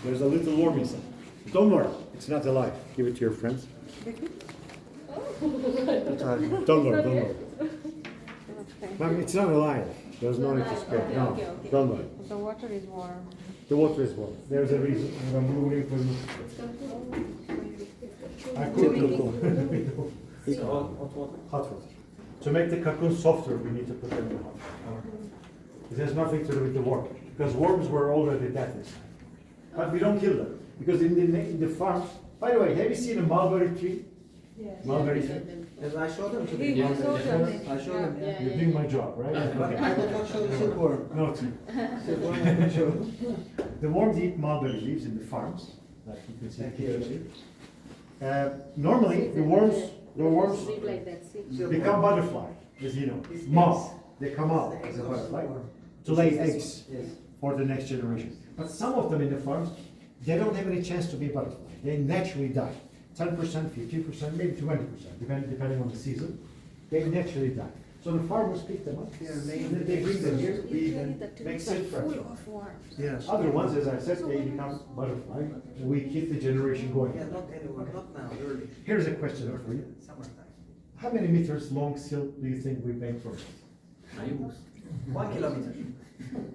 There's a little worm inside. Don't worry, it's not alive. Give it to your friends. Don't worry. Ma'am, it's not alive. There's no need to scare. No, don't worry. The water is warm. The water is warm. There's a reason. I'm moving for you. I cook. Hot water. To make the cocoon softer, we need to put them in hot water. It has nothing to do with the worm, because worms were already dead inside. But we don't kill them, because in the farms. By the way, have you seen a mulberry tree? Yes. Mulberry tree. Yes, I showed them to the He I showed them. showed them. Yeah. You're doing my job, right? But I will not show the silkworm. No, it's Silkworm I can show. the worms eat mulberry leaves in the farms, like you can see here. Normally, the worms Sleep like that, see? become butterfly, as you know, moth. They come out as a butterfly to lay eggs Yes. for the next generation. But some of them in the farms, they don't have any chance to be a butterfly. They naturally die. 10%, 15%, maybe 20%, depending on the season. They naturally die. So the farmers pick them up, and then they bring them here, we then make silk fresh. Yes. Other ones, as I said, they become butterfly, and we keep the generation going. Yeah, not anymore, not now, early. Here's a question for you. Summertime. How many meters long silk do you think we make from it? 1 kilometer.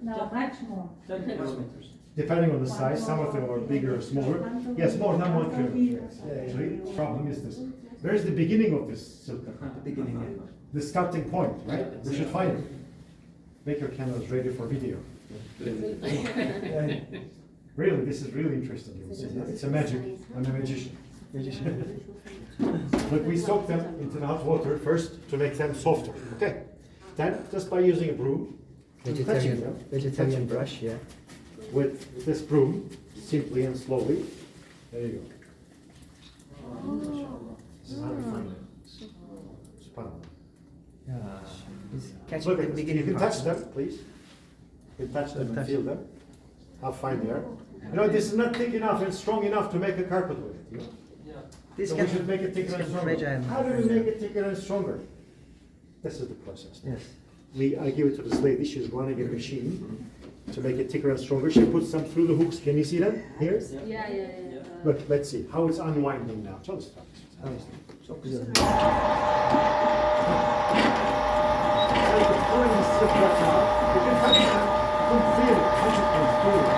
No, much more. 10 kilometers. Depending on the size, some of them are bigger or smaller. Yes, more than 1 kilometer. Actually, the problem is this. Where is the beginning of this silk? The beginning. The starting point, right? We should find it. Make your cameras ready for video. Really, this is really interesting. It's a magic. I'm a magician. Look, we soak them into the hot water first to make them softer. Okay. Then, just by using a broom, touching them, Vegetarian brush, yeah. with this broom, simply and slowly. There you go. This is how we find it. Subhanallah. It's catching Look the at this. You beginning can part. touch them, please. You can touch them and Touch. feel them. How fine they are. You know, this is not thick enough and strong enough to make a carpet with it. You know? This So we can, should make it thicker this and can stronger. fragile. How do we make it thicker and stronger? This is the process. Yes. I give it to this lady. She's running a machine to make it thicker and stronger. She puts them through the hooks. Can you see them here? Yeah. Look, let's see how it's unwinding now. Tell us. Çok güzel. The pouring is just right now. You can touch them. You can feel it. Touch it and feel it.